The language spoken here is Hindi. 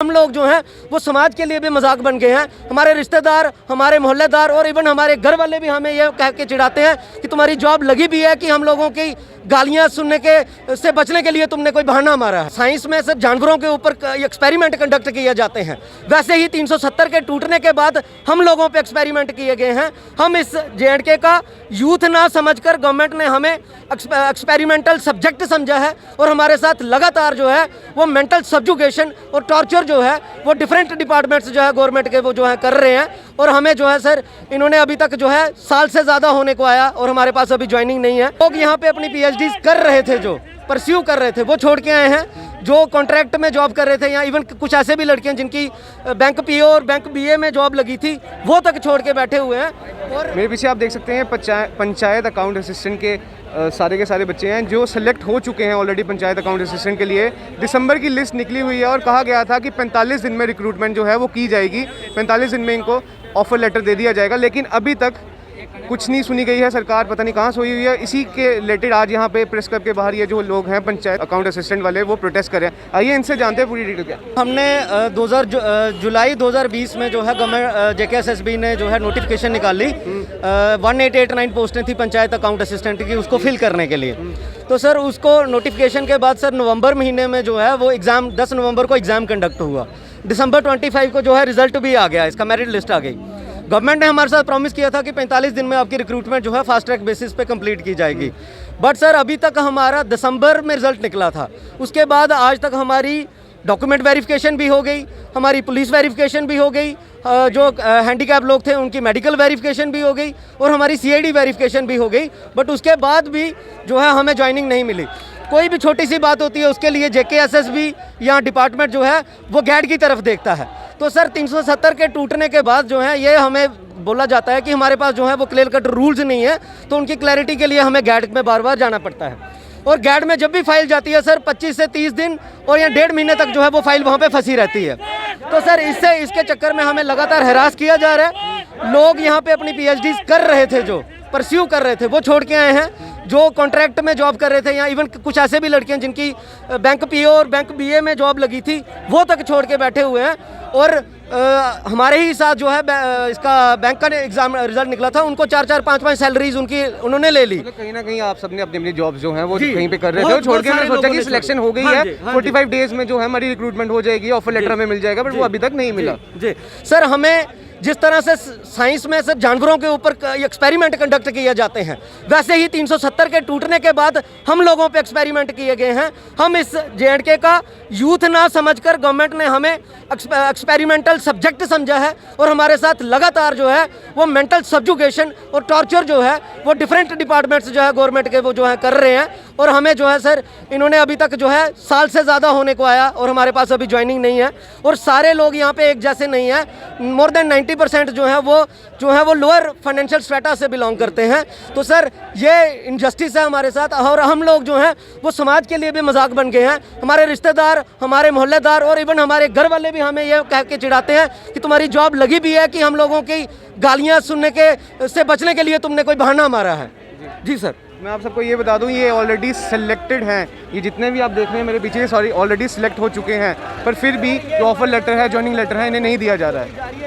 हम लोग जो हैं वो समाज के लिए भी मजाक बन गए हैं। हमारे रिश्तेदार, हमारे मोहल्लेदार और इवन हमारे घर वाले भी हमें ये कह के चिढ़ाते हैं कि तुम्हारी जॉब लगी भी है कि हम लोगों की गालियां सुनने के से बचने के लिए तुमने कोई बहाना मारा है। साइंस में सिर्फ जानवरों के ऊपर एक्सपेरिमेंट कंडक्ट किए जाते हैं, वैसे ही 370 के टूटने के बाद हम लोगों पे एक्सपेरिमेंट किए गए हैं। हम इस JNK का यूथ ना समझकर गवर्नमेंट ने हमें एक्सपेरिमेंटल सब्जेक्ट समझा है और हमारे साथ लगातार जो है वो मेंटल सब्जुगेशन और टॉर्चर जो है वो डिफरेंट डिपार्टमेंट्स जो है गवर्नमेंट के वो जो है कर रहे हैं। और हमें जो है सर इन्होंने अभी तक जो है साल से ज़्यादा होने को आया और हमारे पास अभी ज्वाइनिंग नहीं है। लोग यहाँ पे अपनी PhDs कर रहे थे, जो परस्यू कर रहे थे वो छोड़ के आए हैं। जो कॉन्ट्रैक्ट में जॉब कर रहे थे या इवन कुछ ऐसे भी लड़कियां जिनकी बैंक PO और बैंक BA में जॉब लगी थी वो तक छोड़ के बैठे हुए हैं। और मेरे पीछे आप देख सकते हैं पंचायत अकाउंट असिस्टेंट के सारे के सारे बच्चे हैं जो सेलेक्ट हो चुके हैं ऑलरेडी पंचायत अकाउंट असिस्टेंट के लिए। दिसंबर की लिस्ट निकली हुई है और कहा गया था कि 45 दिन में रिक्रूटमेंट जो है वो की जाएगी, 45 दिन में इनको ऑफर लेटर दे दिया जाएगा, लेकिन अभी तक कुछ नहीं सुनी गई है। सरकार पता नहीं कहाँ सोई हुई है। इसी के रिलेटेड आज यहाँ पे प्रेस क्लब के बाहर ये जो लोग हैं पंचायत अकाउंट असिस्टेंट वाले वो प्रोटेस्ट करें। आइए इनसे जानते हैं पूरी डिटेल क्या। हमने जुलाई 2020 में जो है गवर्नमेंट JKSSB ने जो है नोटिफिकेशन निकाली। 1889 पोस्टें थी पंचायत अकाउंट असिस्टेंट की, उसको फिल करने के लिए। तो सर उसको नोटिफिकेशन के बाद सर नवंबर महीने में जो है वो एग्ज़ाम 10 नवंबर को एग्ज़ाम कंडक्ट हुआ। दिसंबर 25 को जो है रिजल्ट भी आ गया, इसका मेरिट लिस्ट आ गई। गवर्नमेंट ने हमारे साथ प्रॉमिस किया था कि 45 दिन में आपकी रिक्रूटमेंट जो है फास्ट ट्रैक बेसिस पे कंप्लीट की जाएगी। बट सर अभी तक हमारा दिसंबर में रिजल्ट निकला था, उसके बाद आज तक हमारी डॉक्यूमेंट वेरिफिकेशन भी हो गई, हमारी पुलिस वेरिफिकेशन भी हो गई, जो हैंडीकैप लोग थे उनकी मेडिकल वेरिफिकेशन भी हो गई और हमारी CID वेरिफिकेशन भी हो गई। बट उसके बाद भी जो है हमें ज्वाइनिंग नहीं मिली। कोई भी छोटी सी बात होती है उसके लिए JKSSB या डिपार्टमेंट जो है वो गैड की तरफ देखता है। तो सर 370 के टूटने के बाद जो है ये हमें बोला जाता है कि हमारे पास जो है वो क्लियर कट रूल्स नहीं है, तो उनकी क्लैरिटी के लिए हमें गैड में बार बार जाना पड़ता है। और गैड में जब भी फाइल जाती है सर 25 से 30 दिन और या 1.5 महीने तक जो है वो फाइल वहाँ पे फंसी रहती है। तो सर इसके चक्कर में हमें लगातार हरास किया जा रहा है। लोग यहाँ पे अपनी PhDs कर रहे थे, जो परस्यू कर रहे थे वो छोड़ के आए हैं। जो कॉन्ट्रैक्ट में जॉब कर रहे थे या इवन कुछ ऐसे भी लड़कियां जिनकी बैंक PO और बैंक BA में जॉब लगी थी वो तक छोड़ के बैठे हुए हैं। और हमारे ही साथ जो है इसका बैंक का एग्जाम रिजल्ट निकला था, उनको 4-4, 5-5 सैलरीज उन्होंने ले ली। कहीं ना कहीं आप सबने अपनी अपनी जॉब जो है वो कहीं पे कर रहे थे, छोड़ के मैंने सोचा कि सिलेक्शन हो गई है, 45 डेज में जो है हमारी रिक्रूटमेंट हो जाएगी, ऑफर लेटर हमें मिल जाएगा, बट वो अभी तक नहीं मिला। जी सर, हमें जिस तरह से साइंस में सिर्फ जानवरों के ऊपर एक्सपेरिमेंट कंडक्ट किए जाते हैं, वैसे ही 370 के टूटने के बाद हम लोगों पे एक्सपेरिमेंट किए गए हैं। हम इस JNK का यूथ ना समझकर गवर्नमेंट ने हमें एक्सपेरिमेंटल सब्जेक्ट समझा है और हमारे साथ लगातार जो है वो मेंटल सब्जुगेशन और टॉर्चर जो है वो डिफरेंट डिपार्टमेंट्स जो है गवर्नमेंट के वो जो है कर रहे हैं। और हमें जो है सर इन्होंने अभी तक जो है साल से ज़्यादा होने को आया और हमारे पास अभी ज्वाइनिंग नहीं है। और सारे लोग यहाँ पे एक जैसे नहीं है, मोर देन 90% जो है वो लोअर फाइनेंशियल स्ट्रेटा से बिलोंग करते हैं। तो सर ये इनजस्टिस है हमारे साथ और हम लोग जो हैं वो समाज के लिए भी मजाक बन गए हैं। हमारे रिश्तेदार, हमारे मोहल्लेदार और इवन हमारे घर वाले भी हमें ये कह के चिढ़ाते हैं कि तुम्हारी जॉब लगी भी है कि हम लोगों की गालियाँ सुनने के से बचने के लिए तुमने कोई बहाना मारा है। जी सर, मैं आप सबको ये बता दूं ये ऑलरेडी सिलेक्टेड हैं, ये जितने भी आप देख रहे हैं मेरे पीछे ऑलरेडी सिलेक्ट हो चुके हैं, पर फिर भी जो ऑफर लेटर है, ज्वाइनिंग लेटर है, इन्हें नहीं दिया जा रहा है।